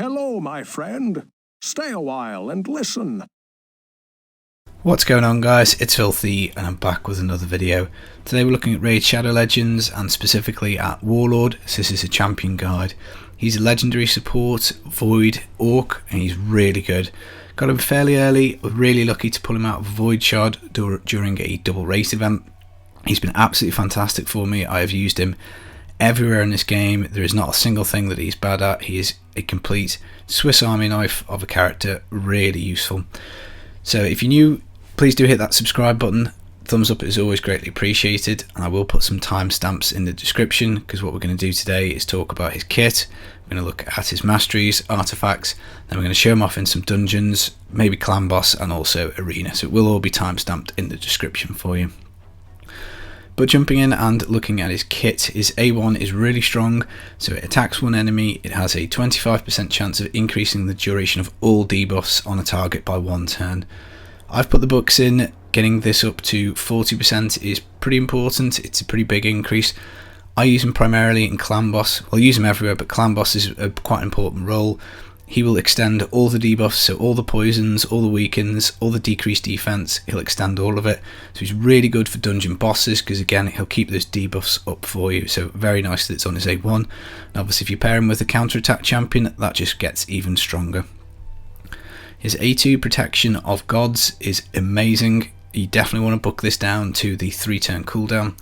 Hello, my friend. Stay a while and listen. What's going on, guys? It's Filthy and I'm back with another video. Today we're looking at Raid Shadow Legends and specifically at Warlord. So this is a champion guide. He's a legendary support, Void Orc, and he's really good. Got him fairly early, really lucky to pull him out of Void Shard during a double race event. He's been absolutely fantastic for me. I have used him everywhere in this game. There is not a single thing that he's bad at. He is a complete Swiss Army knife of a character, really useful. So if you're new, please do hit that subscribe button. Thumbs up is always greatly appreciated, and I will put some timestamps in the description because what we're going to do today is talk about his kit. We're going to look at his masteries, artifacts, then we're going to show him off in some dungeons, maybe clan boss and also arena, so it will all be timestamped in the description for you. But jumping in and looking at his kit, his A1 is really strong, so it attacks one enemy. It has a 25% chance of increasing the duration of all debuffs on a target by 1 turn. I've put the books in. Getting this up to 40% is pretty important. It's a pretty big increase. I use him primarily in clan boss. I'll use him everywhere, but clan boss is a quite important role. He will extend all the debuffs, so all the poisons, all the weakens, all the decreased defense, he'll extend all of it. So he's really good for dungeon bosses because again, he'll keep those debuffs up for you. So very nice that it's on his A1. And obviously if you pair him with a counter-attack champion, that just gets even stronger. His A2 protection of gods is amazing. You definitely want to book this down to the 3-turn cooldown.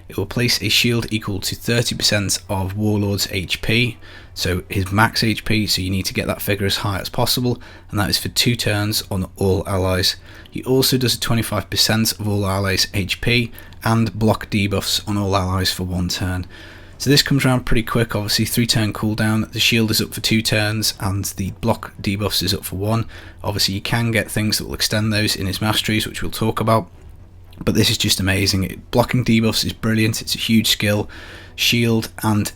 It will place a shield equal to 30% of Warlord's HP, so his max HP, so you need to get that figure as high as possible, and that is for 2 turns on all allies. He also does a 25% of all allies' HP and block debuffs on all allies for 1 turn. So this comes around pretty quick. Obviously 3-turn cooldown, the shield is up for 2 turns and the block debuffs is up for 1. Obviously you can get things that will extend those in his masteries, which we'll talk about, but this is just amazing. Blocking debuffs is brilliant. It's a huge skill. Shield, and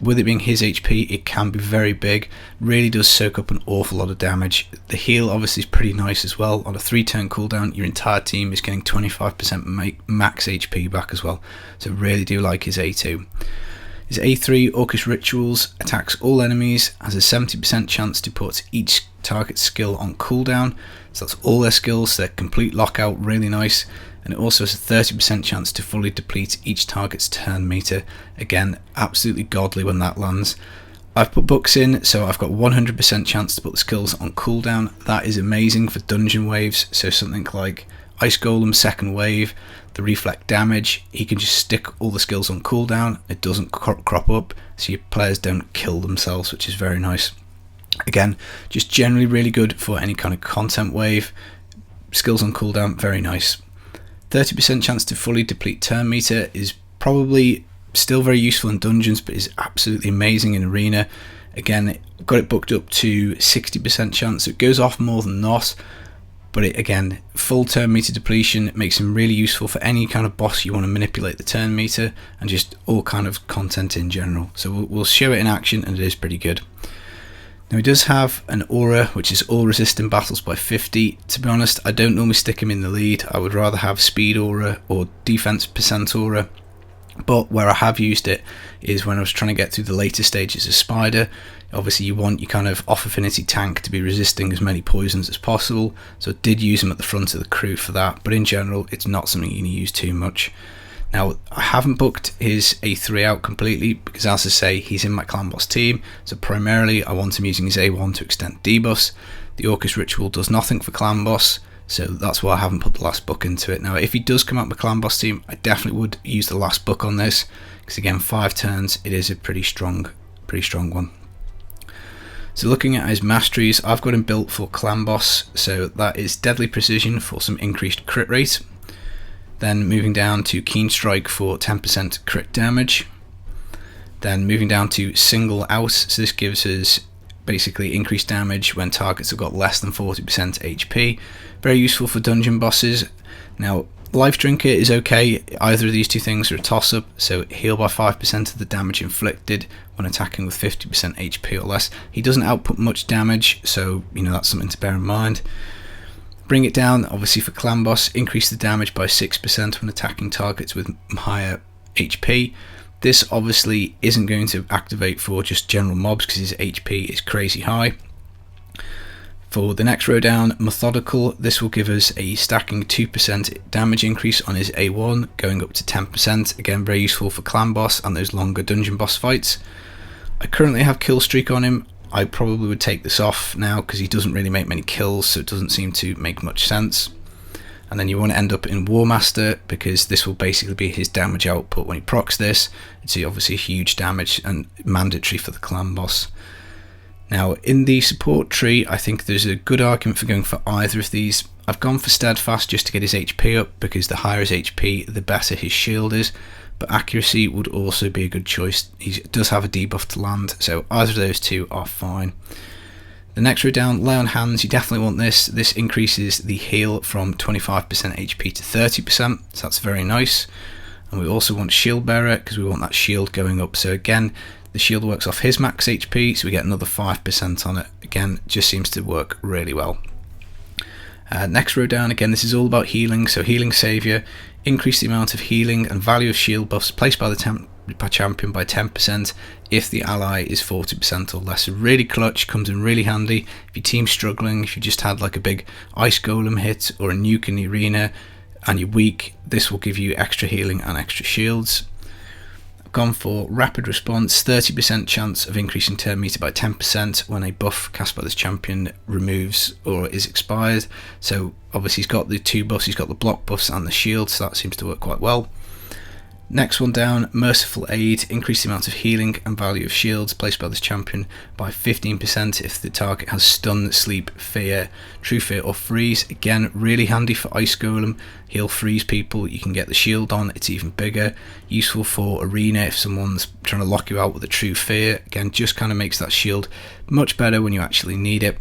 with it being his HP, it can be very big. Really does soak up an awful lot of damage. The heal obviously is pretty nice as well. On a 3-turn cooldown, your entire team is getting 25% max HP back as well, so really do like his A2. His A3, Orcish Rituals, attacks all enemies, has a 70% chance to put each target's skill on cooldown, so that's all their skills, their complete lockout, really nice, and it also has a 30% chance to fully deplete each target's turn meter. Again, absolutely godly when that lands. I've put books in, so I've got 100% chance to put the skills on cooldown. That is amazing for dungeon waves, so something like Ice Golem 2nd wave, the reflect damage, he can just stick all the skills on cooldown, it doesn't crop up, so your players don't kill themselves, which is very nice. Again, just generally really good for any kind of content wave. Skills on cooldown, very nice. 30% chance to fully deplete turn meter is probably still very useful in dungeons, but is absolutely amazing in arena. Again, got it booked up to 60% chance, it goes off more than not. But again, full turn meter depletion makes him really useful for any kind of boss you want to manipulate the turn meter and just all kind of content in general. So we'll show it in action and it is pretty good. Now he does have an aura which is all resistant battles by 50. To be honest, I don't normally stick him in the lead. I would rather have speed aura or defense percent aura. But where I have used it is when I was trying to get through the later stages of Spider. Obviously you want your kind of off affinity tank to be resisting as many poisons as possible, so I did use him at the front of the crew for that, but in general it's not something you need to use too much. Now I haven't booked his A3 out completely because, as I say, he's in my clan boss team, so primarily I want him using his A1 to extend debuffs. The Orcish Ritual does nothing for clan boss, so that's why I haven't put the last book into it. Now if he does come out my clan boss team, I definitely would use the last book on this, because again 5 turns, it is a pretty strong one. So looking at his masteries, I've got him built for clan boss, so that is deadly precision for some increased crit rate. Then moving down to keen strike for 10% crit damage. Then moving down to single out, so this gives us basically increased damage when targets have got less than 40% HP. Very useful for dungeon bosses. Now Life Drinker is okay, either of these two things are a toss up, so heal by 5% of the damage inflicted when attacking with 50% HP or less. He doesn't output much damage, so that's something to bear in mind. Bring it down, obviously for clan boss, increase the damage by 6% when attacking targets with higher HP. This obviously isn't going to activate for just general mobs because his HP is crazy high. For the next row down, Methodical, this will give us a stacking 2% damage increase on his A1, going up to 10%. Again, very useful for clan boss and those longer dungeon boss fights. I currently have kill streak on him. I probably would take this off now because he doesn't really make many kills, so it doesn't seem to make much sense. And then you want to end up in War Master because this will basically be his damage output. When he procs this, it's obviously huge damage and mandatory for the clan boss. Now in the support tree, I think there's a good argument for going for either of these. I've gone for Steadfast just to get his HP up because the higher his HP, the better his shield is. But Accuracy would also be a good choice. He does have a debuff to land, so either of those two are fine. The next row down, Lay on Hands, you definitely want this. This increases the heal from 25% HP to 30%, so that's very nice. And we also want Shield Bearer because we want that shield going up. So again, the shield works off his max HP, so we get another 5% on it. Again, just seems to work really well. Next row down, again, this is all about healing. So Healing Saviour, increase the amount of healing and value of shield buffs placed by the champion by 10% if the ally is 40% or less. So really clutch, comes in really handy if your team's struggling, if you just had like a big ice golem hit or a nuke in the arena and you're weak, this will give you extra healing and extra shields. I've gone for Rapid Response, 30% chance of increasing turn meter by 10% when a buff cast by this champion removes or is expired. So obviously he's got the two buffs, he's got the block buffs and the shield, so that seems to work quite well. Next one down, Merciful Aid, increase the amount of healing and value of shields placed by this champion by 15% if the target has Stun, Sleep, Fear, True Fear or Freeze. Again, really handy for Ice Golem, he'll freeze people, you can get the shield on, it's even bigger. Useful for Arena if someone's trying to lock you out with a True Fear. Again, just kind of makes that shield much better when you actually need it.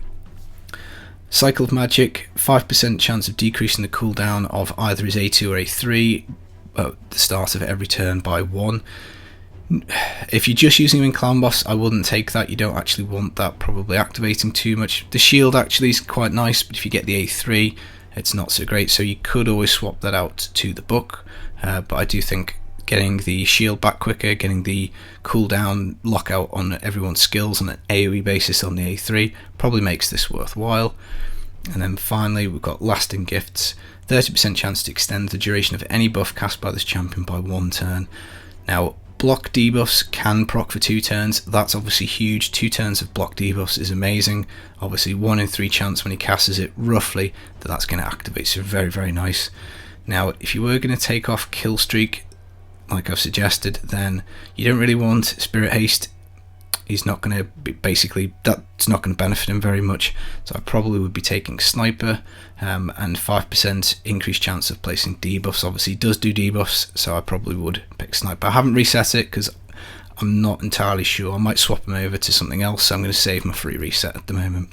Cycle of Magic, 5% chance of decreasing the cooldown of either his A2 or A3 at the start of every turn by 1. If you're just using him in Clan Boss, I wouldn't take that. You don't actually want that probably activating too much. The shield actually is quite nice, but if you get the A3, it's not so great, so you could always swap that out to the book. But I do think getting the shield back quicker, getting the cooldown lockout on everyone's skills on an AoE basis on the A3 probably makes this worthwhile. And then finally we've got Lasting Gifts, 30% chance to extend the duration of any buff cast by this champion by 1 turn. Now block debuffs can proc for 2 turns, that's obviously huge. 2 turns of block debuffs is amazing. Obviously 1 in 3 chance when he casts it roughly that's going to activate, so very very nice. Now if you were going to take off Kill Streak like I've suggested, then you don't really want Spirit Haste. He's not going to be, basically, that's not going to benefit him very much, so I probably would be taking Sniper, and 5% increased chance of placing debuffs. Obviously he does do debuffs, so I probably would pick Sniper. I haven't reset it because I'm not entirely sure. I might swap him over to something else, so I'm going to save my free reset at the moment.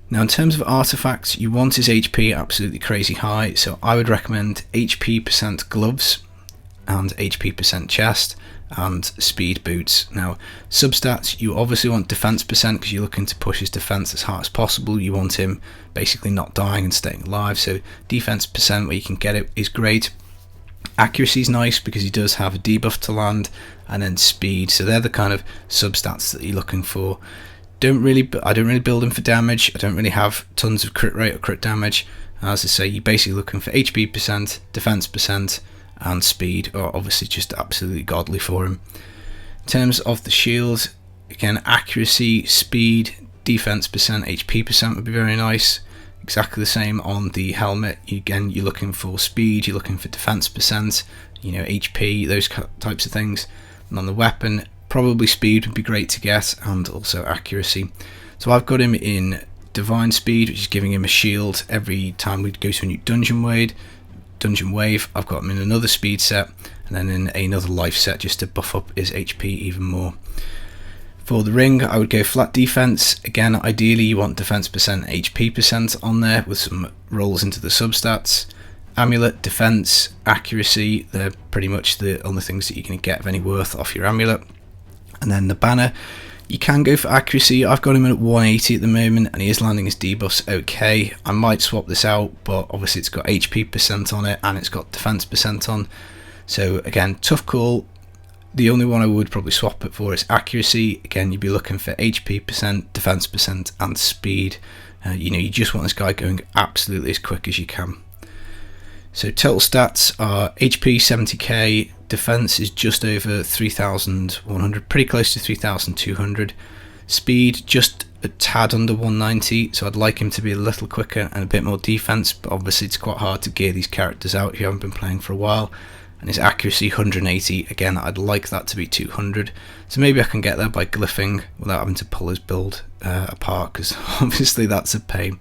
Now in terms of artifacts, you want his HP absolutely crazy high, so I would recommend HP % gloves and HP % chest and speed boots. Now substats, you obviously want defense % because you're looking to push his defense as hard as possible. You want him basically not dying and staying alive, so defense % where you can get it is great. Accuracy is nice because he does have a debuff to land, and then speed, so they're the kind of substats that you're looking for. I don't really build him for damage. I don't really have tons of crit rate or crit damage. As I say, you're basically looking for HP %, defense % and speed are obviously just absolutely godly for him. In terms of the shield, again, accuracy, speed, defense %, HP % would be very nice. Exactly the same on the helmet. Again, you're looking for speed, you're looking for defense %, you know, HP, those types of things. And on the weapon, probably speed would be great to get, and also accuracy. So I've got him in Divine Speed, which is giving him a shield every time we go to a new dungeon wave. I've got him in another speed set, and then in another life set just to buff up his HP even more. For the ring, I would go flat defense. Again, ideally you want defense %, HP % on there with some rolls into the substats. Amulet, defense, accuracy, they're pretty much the only things that you're going to get of any worth off your amulet. And then the banner, you can go for accuracy. I've got him at 180 at the moment, and he is landing his debuffs okay. I might swap this out, but obviously it's got HP % on it, and it's got defense % on. So again, tough call. The only one I would probably swap it for is accuracy. Again, you'd be looking for HP percent, defense percent, and speed. You know, you just want this guy going absolutely as quick as you can. So total stats are HP 70k, defense is just over 3,100, pretty close to 3,200. Speed just a tad under 190, so I'd like him to be a little quicker and a bit more defense, but obviously it's quite hard to gear these characters out if you haven't been playing for a while. And his accuracy 180, again I'd like that to be 200, so maybe I can get there by glyphing without having to pull his build apart, because obviously that's a pain.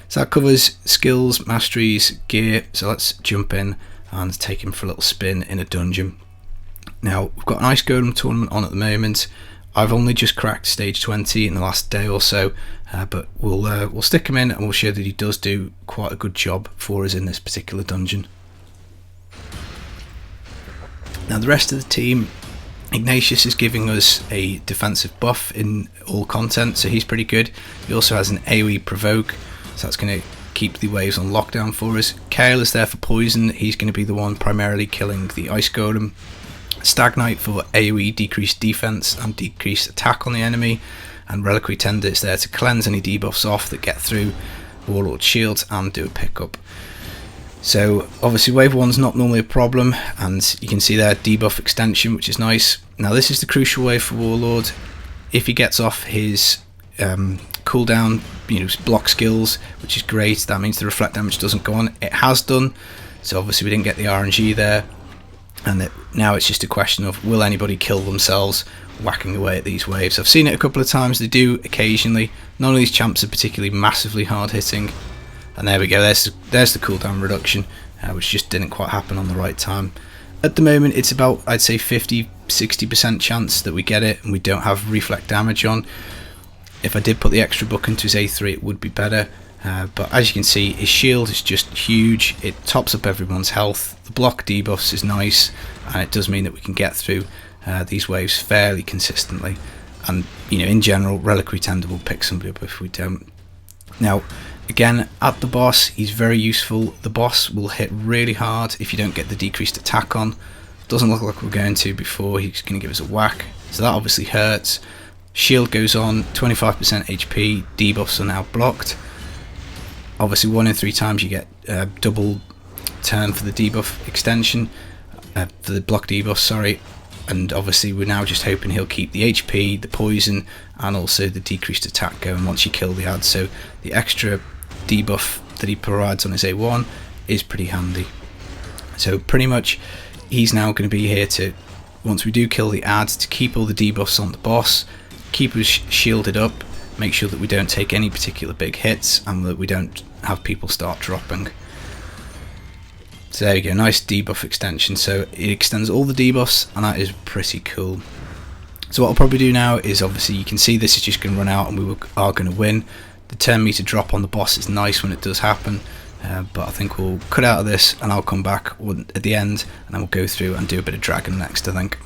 So that covers skills, masteries, gear, so let's jump in and take him for a little spin in a dungeon. Now we've got an Ice Golem tournament on at the moment. I've only just cracked stage 20 in the last day or so, but we'll stick him in and we'll show that he does do quite a good job for us in this particular dungeon. Now the rest of the team, Ignatius is giving us a defensive buff in all content, so he's pretty good. He also has an AoE provoke, so that's going to keep the waves on lockdown for us. Kale is there for poison, he's going to be the one primarily killing the Ice Golem. Stag Knight for AoE decreased defense and decreased attack on the enemy, and Reliquary Tender is there to cleanse any debuffs off that get through Warlord shields and do a pickup. So obviously wave 1's not normally a problem, and you can see there debuff extension, which is nice. Now this is the crucial wave for Warlord. If he gets off his cooldown, you know, block skills, which is great, that means the reflect damage doesn't go on. It has done, so obviously we didn't get the RNG there, and now it's just a question of will anybody kill themselves whacking away at these waves. I've seen it a couple of times, they do occasionally. None of these champs are particularly massively hard hitting. And there we go, there's the cooldown reduction, which just didn't quite happen on the right time. At the moment it's about, I'd say 50-60% chance that we get it and we don't have reflect damage on. If I did put the extra book into his A3 it would be better, but as you can see his shield is just huge, it tops up everyone's health, the block debuffs is nice, and it does mean that we can get through these waves fairly consistently. And you know, in general, Reliquary Tender will pick somebody up if we don't. Now again, at the boss, he's very useful. The boss will hit really hard if you don't get the decreased attack on. Doesn't look like we're going to before he's going to give us a whack, so that obviously hurts. Shield goes on, 25% HP, debuffs are now blocked. Obviously 1 in 3 times you get double turn for the debuff extension, for the block debuff, sorry. And obviously we're now just hoping he'll keep the HP, the poison, and also the decreased attack going once you kill the ad. So the extra debuff that he provides on his A1 is pretty handy. So pretty much he's now going to be here to, once we do kill the ad, to keep all the debuffs on the boss, keep us shielded up, make sure that we don't take any particular big hits and that we don't have people start dropping. So there you go, nice debuff extension, so it extends all the debuffs and that is pretty cool. So what I'll probably do now is, obviously you can see this is just going to run out and we are going to win. The turn meter drop on the boss is nice when it does happen, but I think we'll cut out of this and I'll come back at the end and then we'll go through and do a bit of dragon next, I think.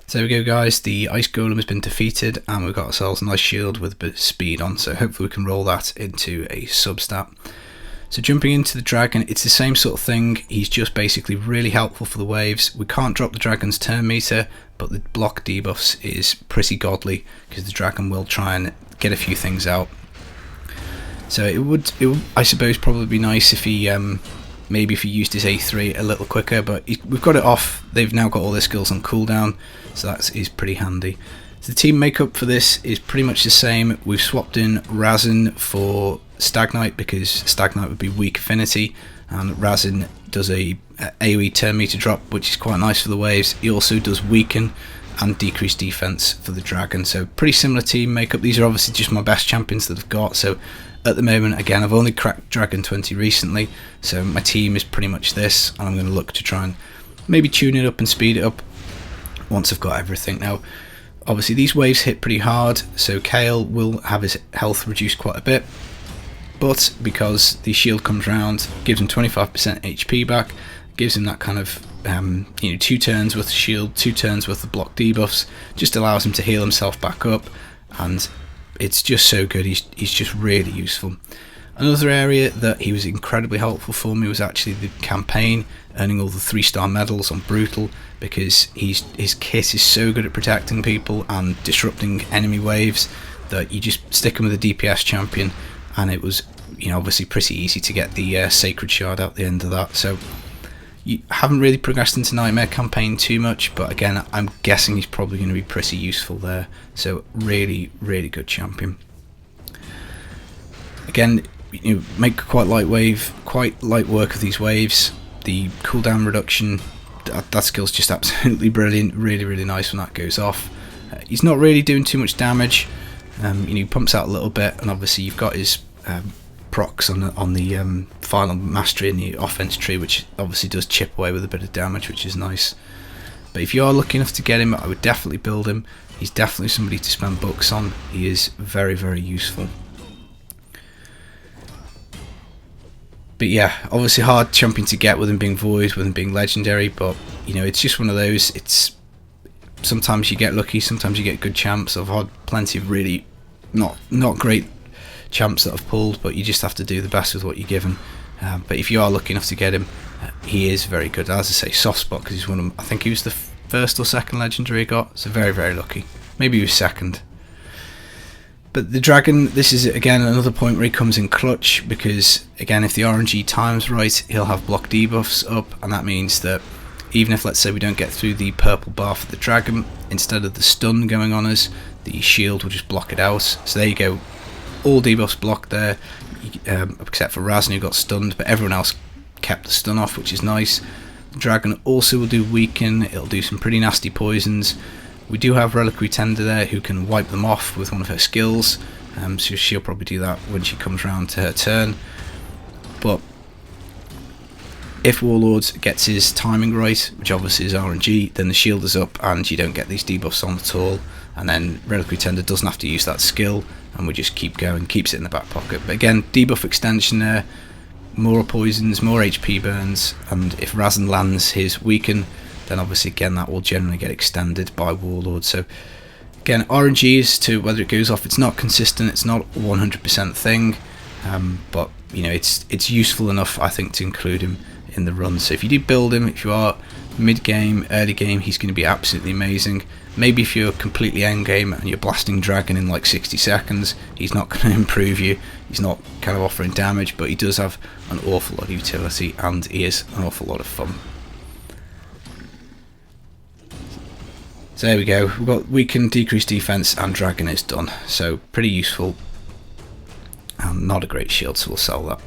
So there we go guys, the Ice Golem has been defeated and we've got ourselves a nice shield with a bit of speed on, so hopefully we can roll that into a substat. So jumping into the dragon, it's the same sort of thing, he's just basically really helpful for the waves. We can't drop the dragon's turn meter, but the block debuffs is pretty godly because the dragon will try and get a few things out. So it would I suppose probably be nice if he maybe if he used his A3 a little quicker, but we've got it off, they've now got all their skills on cooldown, so that is pretty handy. So the team makeup for this is pretty much the same. We've swapped in Razin for Stag Knight because Stag Knight would be weak affinity, and Razin does a AoE turn meter drop, which is quite nice for the waves. He also does weaken and decrease defense for the dragon, so pretty similar team makeup. These are obviously just my best champions that I've got, so at the moment, again, I've only cracked Dragon 20 recently, so my team is pretty much this, and I'm going to look to try and maybe tune it up and speed it up once I've got everything. Now obviously these waves hit pretty hard, so Kale will have his health reduced quite a bit, but because the shield comes round, gives him 25% HP back, gives him that kind of 2 turns with the shield, 2 turns with the block debuffs, just allows him to heal himself back up, and it's just so good. He's just really useful. Another area that he was incredibly helpful for me was actually the campaign, earning all the 3-star medals on Brutal, because his kit is so good at protecting people and disrupting enemy waves that you just stick him with a DPS champion, and it was, you know, obviously pretty easy to get the Sacred Shard out the end of that. So you haven't really progressed into Nightmare campaign too much, but again, I'm guessing he's probably going to be pretty useful there. So really, really good champion. Again, you make quite light work of these waves. The cooldown reduction, that skill's just absolutely brilliant. Really, really nice when that goes off. He's not really doing too much damage. You know, he pumps out a little bit, and obviously you've got his procs on the final mastery in the offense tree, which obviously does chip away with a bit of damage, which is nice. But if you are lucky enough to get him, I would definitely build him. He's definitely somebody to spend bucks on. He is very, very useful. But yeah, obviously hard champion to get with him being void, with him being legendary, but you know, it's just one of those. It's sometimes you get lucky, sometimes you get good champs. I've had plenty of really not great champs that I've pulled, but you just have to do the best with what you're given. But if you are lucky enough to get him, he is very good. As I say, soft spot, because he's one of, I think he was the first or second legendary I got, so very, very lucky. Maybe he was second. But the dragon, this is again another point where he comes in clutch, because again, if the RNG time's right, he'll have block debuffs up, and that means that even if, let's say, we don't get through the purple bar for the dragon, instead of the stun going on us, the shield will just block it out. So there you go, all debuffs blocked there, except for Razan, who got stunned, but everyone else kept the stun off, which is nice. The dragon also will do weaken, it'll do some pretty nasty poisons. We do have Reliquary Tender there who can wipe them off with one of her skills, so she'll probably do that when she comes round to her turn. But if Warlord gets his timing right, which obviously is RNG, then the shield is up and you don't get these debuffs on at all, and then Reliquary Tender doesn't have to use that skill, and we just keep going, keeps it in the back pocket. But again, debuff extension there, more poisons, more HP burns, and if Razan lands his weaken, then obviously again that will generally get extended by Warlord. So again, RNG is to whether it goes off, it's not consistent, it's not a 100% thing, but you know, it's useful enough, I think, to include him in the run. So if you do build him, if you are mid game, early game, he's going to be absolutely amazing. Maybe if you're completely end game and you're blasting dragon in like 60 seconds, he's not going to improve you, he's not kind of offering damage, but he does have an awful lot of utility, and he is an awful lot of fun. So there we go, we've got weaken, decrease defense, and dragon is done. So pretty useful, and not a great shield, so we'll sell that.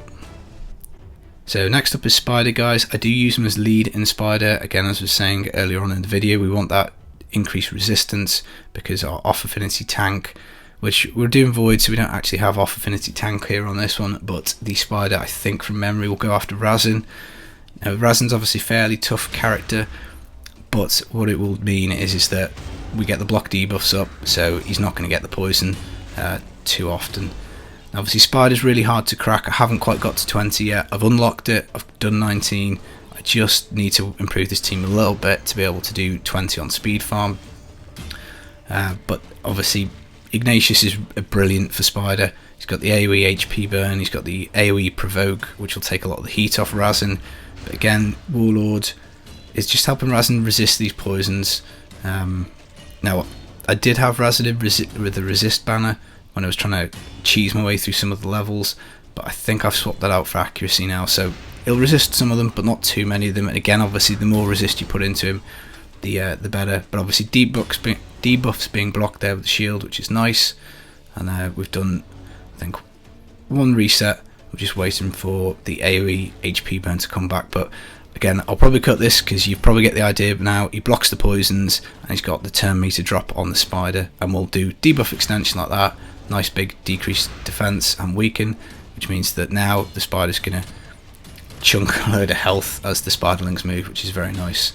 So next up is Spider, guys. I do use him as lead in Spider. Again, as I was saying earlier on in the video, we want that increased resistance, because our off affinity tank, which we're doing void, so we don't actually have off affinity tank here on this one, but the Spider, I think from memory, will go after Razan. Now Razan's obviously a fairly tough character, but what it will mean is that we get the block debuffs up, so he's not going to get the poison too often. Now obviously Spider's really hard to crack. I haven't quite got to 20 yet. I've unlocked it, I've done 19. I just need to improve this team a little bit to be able to do 20 on speed farm. But obviously Ignatius is brilliant for Spider. He's got the AoE HP burn, he's got the AoE provoke, which will take a lot of the heat off Razan. But again, Warlord is just helping Razan resist these poisons. Now I did have Razan with the resist banner when I was trying to cheese my way through some of the levels, but I think I've swapped that out for accuracy now, so he'll resist some of them, but not too many of them. And again, obviously the more resist you put into him, the better. But obviously debuffs being blocked there with the shield, which is nice. And we've done, I think, one reset. We're just waiting for the AoE HP burn to come back. But again, I'll probably cut this because you probably get the idea now. He blocks the poisons and he's got the turn meter drop on the Spider, and we'll do debuff extension like that. Nice big decreased defense and weaken, which means that now the Spider's gonna chunk a load of health as the Spiderlings move, which is very nice.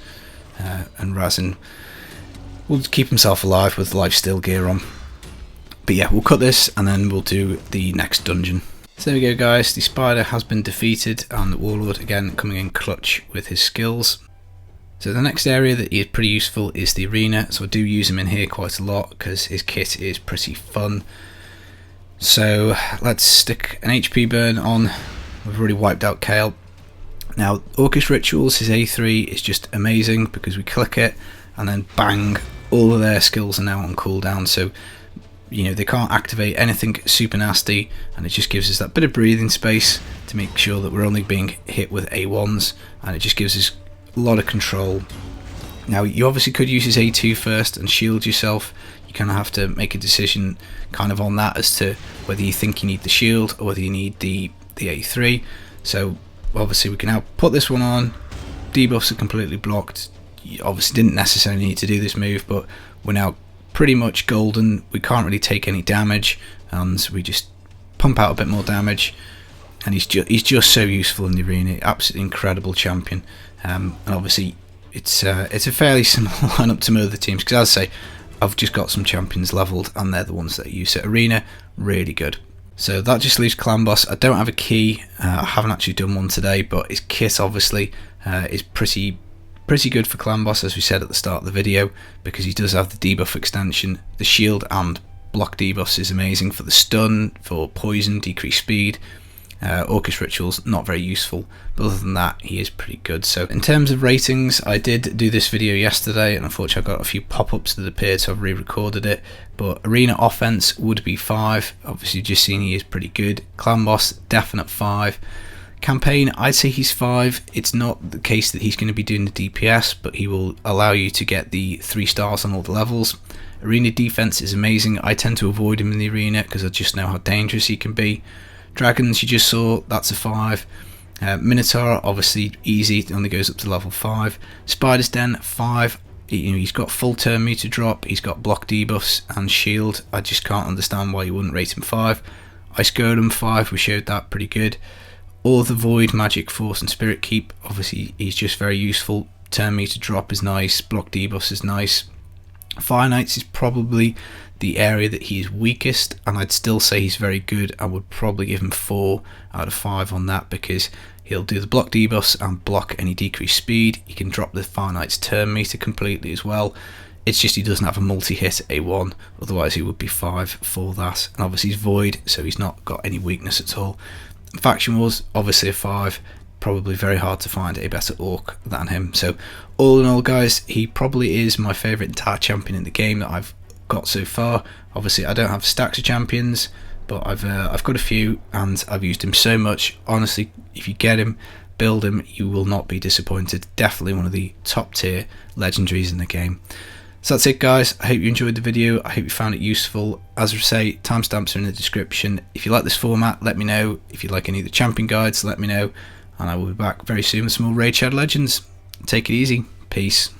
And Razan will keep himself alive with lifesteal gear on. But yeah, we'll cut this and then we'll do the next dungeon. So there we go, guys, the Spider has been defeated, and the Warlord again coming in clutch with his skills. So the next area that is pretty useful is the arena, so I do use him in here quite a lot because his kit is pretty fun. So let's stick an HP burn on. We've already wiped out Kale. Now Orcish Rituals, his A3 is just amazing because we click it and then bang, all of their skills are now on cooldown, so you know they can't activate anything super nasty, and it just gives us that bit of breathing space to make sure that we're only being hit with A1s, and it just gives us a lot of control. Now you obviously could use his A2 first and shield yourself. You kind of have to make a decision kind of on that as to whether you think you need the shield or whether you need the A3. So obviously we can now put this one on. Debuffs are completely blocked. You obviously didn't necessarily need to do this move, but we're now pretty much golden. We can't really take any damage, and we just pump out a bit more damage. And he's just so useful in the arena. Absolutely incredible champion. And obviously it's a fairly similar lineup to my other teams, because as I say, I've just got some champions leveled and they're the ones that I use. So arena, really good. So that just leaves Clan Boss. I don't have a key, I haven't actually done one today, but his kit obviously is pretty good for Clan Boss, as we said at the start of the video, because he does have the debuff extension. The shield and block debuffs is amazing for the stun, for poison, decreased speed. Orcish Rituals, not very useful, but other than that he is pretty good. So in terms of ratings, I did do this video yesterday and unfortunately I got a few pop-ups that appeared, so I've re-recorded it. But arena offense would be 5, obviously just seen he is pretty good. Clan Boss, definite 5. Campaign, I'd say he's 5. It's not the case that he's going to be doing the DPS, but he will allow you to get the 3 stars on all the levels. Arena defense is amazing. I tend to avoid him in the arena because I just know how dangerous he can be. Dragons, you just saw, that's a 5. Minotaur, obviously easy, it only goes up to level 5. Spider's Den, 5. He's got full turn meter drop, he's got block debuffs and shield. I just can't understand why you wouldn't rate him 5. Ice Golem, 5, we showed that, pretty good. All the Void, Magic, Force and Spirit Keep, obviously he's just very useful. Turn meter drop is nice, block debuffs is nice. Fire Knights is probably the area that he is weakest, and I'd still say he's very good. I would probably give him 4 out of 5 on that, because he'll do the block debuffs and block any decreased speed. He can drop the Fire Knight's turn meter completely as well. It's just he doesn't have a multi-hit A1, otherwise he would be 5 for that. And obviously he's Void, so he's not got any weakness at all. Faction Wars, obviously a 5. Probably very hard to find a better Orc than him. So all in all guys, he probably is my favourite entire champion in the game that I've got so far. Obviously I don't have stacks of champions, but I've got a few and I've used him so much. Honestly, if you get him, build him, you will not be disappointed. Definitely one of the top tier legendaries in the game. So that's it guys, I hope you enjoyed the video, I hope you found it useful. As I say, timestamps are in the description. If you like this format, let me know. If you like any of the champion guides, let me know, and I will be back very soon with some more Raid Shadow Legends. Take it easy, peace.